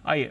आइए,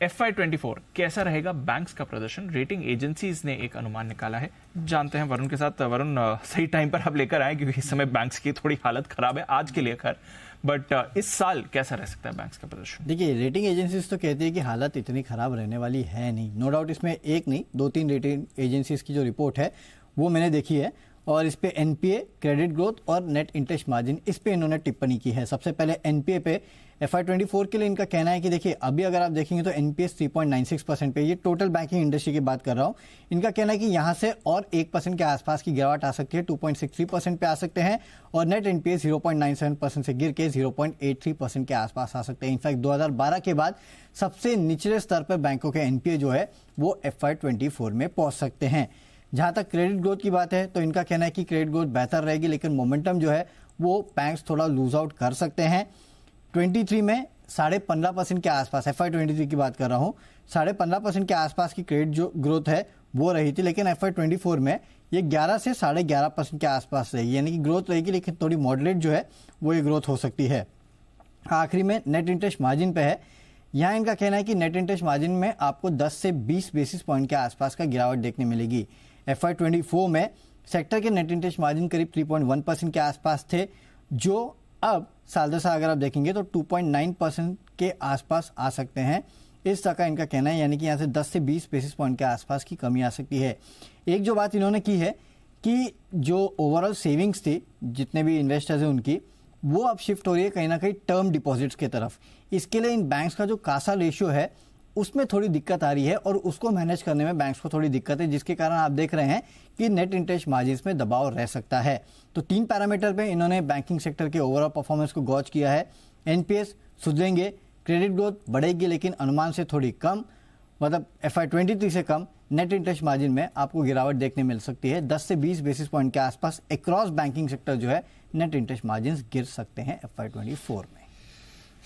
FY24 कैसा रहेगा बैंक्स का प्रदर्शन? रेटिंग एजेंसीज ने एक अनुमान निकाला है, जानते हैं वरुण के साथ। वरुण, सही टाइम पर आप लेकर आए क्योंकि इस समय बैंक्स की थोड़ी हालत खराब है आज के लिए, खैर बट इस साल कैसा रह सकता है बैंक्स का प्रदर्शन? देखिए, रेटिंग एजेंसीज तो कहती है कि हालत इतनी खराब रहने वाली है नहीं। नो डाउट इसमें एक नहीं, 2-3 रेटिंग एजेंसीज की जो रिपोर्ट है वो मैंने देखी है और इस पे एनपीए, क्रेडिट ग्रोथ और नेट इंटरेस्ट मार्जिन, इस पे इन्होंने टिप्पणी की है। सबसे पहले एनपीए पे FY24 के लिए इनका कहना है कि देखिए, अभी अगर आप देखेंगे तो एनपीएस 3.96% पे, ये टोटल बैंकिंग इंडस्ट्री की बात कर रहा हूँ। इनका कहना है कि यहाँ से और 1% के आसपास की गिरावट आ सकती है, 2.63% पे आ सकते हैं और नेट एनपीए 0.97% से गिर के 0.83% के आसपास आ सकते हैं। इनफैक्ट 2012 के बाद सबसे निचले स्तर पर बैंकों के एनपीए जो है वो FY24 में पहुंच सकते हैं। जहां तक क्रेडिट ग्रोथ की बात है तो इनका कहना है कि क्रेडिट ग्रोथ बेहतर रहेगी, लेकिन मोमेंटम जो है वो बैंक्स थोड़ा लूज आउट कर सकते हैं। 23 में 15.5% के आसपास, FY23 की बात कर रहा हूं, 15.5% के आसपास की क्रेडिट जो ग्रोथ है वो रही थी, लेकिन FY24 में ये 11 से 11.5% के आसपास रहेगी, यानी कि ग्रोथ रहेगी लेकिन थोड़ी मॉडरेट जो है वो ये ग्रोथ हो सकती है। आखिरी में नेट इंटरेस्ट मार्जिन पे है। यहाँ इनका कहना है कि नेट इंटरेस्ट मार्जिन में आपको 10 से 20 बेसिस पॉइंट के आसपास का गिरावट देखने मिलेगी। FY24 में सेक्टर के नेट इंटरेस्ट मार्जिन करीब 3.1% के आसपास थे, जो अब साल दर साल अगर आप देखेंगे तो 2.9% के आसपास आ सकते हैं। इस तरह का इनका कहना है, यानी कि यहाँ से 10 से 20 बेसिस पॉइंट के आसपास की कमी आ सकती है। एक जो बात इन्होंने की है कि जो ओवरऑल सेविंग्स थी, जितने भी इन्वेस्टर्स हैं उनकी, वो अब शिफ्ट हो रही है कहीं ना कहीं टर्म डिपॉजिट्स की तरफ। इसके लिए इन बैंक्स का जो कासा रेशियो है उसमें थोड़ी दिक्कत आ रही है और उसको मैनेज करने में बैंक्स को थोड़ी दिक्कत है, जिसके कारण आप देख रहे हैं कि नेट इंटरेस्ट मार्जिन में दबाव रह सकता है। तो 3 पैरामीटर पे इन्होंने बैंकिंग सेक्टर के ओवरऑल परफॉर्मेंस को गॉज किया है। एनपीएस सुधरेंगे, क्रेडिट ग्रोथ बढ़ेगी लेकिन अनुमान से थोड़ी कम, मतलब FY23 से कम। नेट इंटरेस्ट मार्जिन में आपको गिरावट देखने मिल सकती है, 10 से 20 बेसिस पॉइंट के आसपास अक्रॉस बैंकिंग सेक्टर जो है नेट इंटरेस्ट मार्जिन गिर सकते हैं FY24 में।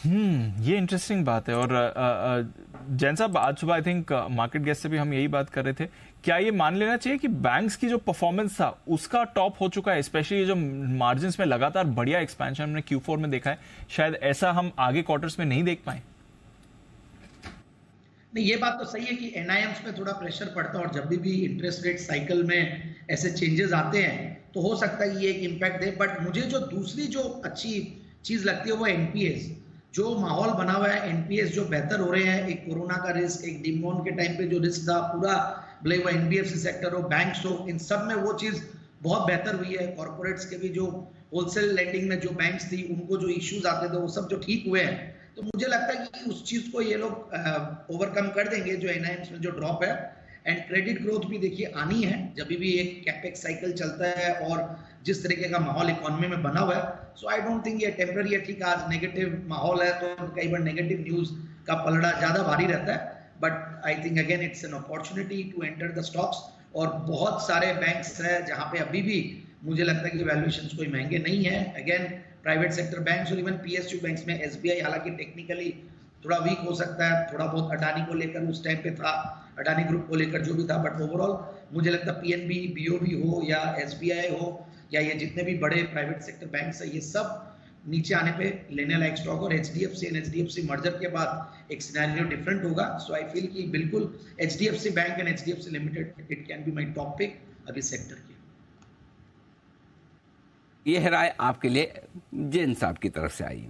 ये इंटरेस्टिंग बात है। और जैन साहब, आज सुबह आई थिंक मार्केट गेस्ट से भी हम यही बात कर रहे थे, क्या ये मान लेना चाहिए कि बैंक्स की जो परफॉर्मेंस था उसका टॉप हो चुका है? स्पेशली ये जो मार्जिन में लगातार बढ़िया एक्सपेंशन हमने Q4 में देखा है, शायद ऐसा हम आगे क्वार्टर्स में नहीं देख पाए। नहीं, ये बात तो सही है कि एनआईएम्स में थोड़ा प्रेशर पड़ता है और जब भी इंटरेस्ट रेट साइकिल में ऐसे चेंजेस आते हैं तो हो सकता है ये एक इम्पैक्ट दे। बट मुझे जो दूसरी जो अच्छी चीज लगती है वो एनपीएस, जो माहौल बना हुआ है, एनपीएस जो बेहतर हो रहे हैं। एक कोरोना का रिस्क, एक डिमोन के टाइम पे जो रिस्क था, पूरा भले वो एनबीएफसी सेक्टर हो, बैंक्स हो, इन सब में वो चीज बहुत बेहतर हुई है। कॉर्पोरेट्स के भी जो होलसेल लेंडिंग में जो बैंक्स थी उनको जो इश्यूज आते थे वो सब जो ठीक हुए हैं, तो मुझे लगता है कि उस चीज को ये लोग ओवरकम कर देंगे जो एनआईएम्स में जो ड्रॉप है। एंड क्रेडिट ग्रोथ भी देखिए आनी है, जब भी एक कैपेक्स साइकिल चलता है और जिस तरीके का माहौल इकोनॉमी में बना हुआ है। सो आई डोंट थिंक ये टेम्पररी है। ठीक, आज नेगेटिव माहौल है तो कई बार नेगेटिव न्यूज का पलड़ा ज्यादा भारी रहता है, but I think again it's an opportunity to enter the stocks. और बहुत सारे बैंक्स है जहां पे अभी भी मुझे लगता है कि वैल्यूएशंस कोई महंगे नहीं है। अगेन प्राइवेट सेक्टर बैंक्स और इवन पीएसयू बैंक्स में एसबीआई हालांकि टेक्निकली थोड़ा वीक हो सकता है, थोड़ा बहुत अडानी को लेकर उस टाइम पे था, अडानी ग्रुप को लेकर जो भी था, बट ओवरऑल मुझे लगता है पीएनबी, बीओबी हो या एसबीआई हो या ये जितने भी बड़े प्राइवेट सेक्टर बैंक्स है, ये सब नीचे आने पे लेने लायक स्टॉक। और एचडीएफसी एंड एचडीएफसी मर्जर के बाद एक सिनेरियो डिफरेंट होगा। सो आई फील कि बिल्कुल HDFC Bank and HDFC Limited it can be my top pick अभी सेक्टर की। यह राय आपके लिए जैन साहब की तरफ से आई।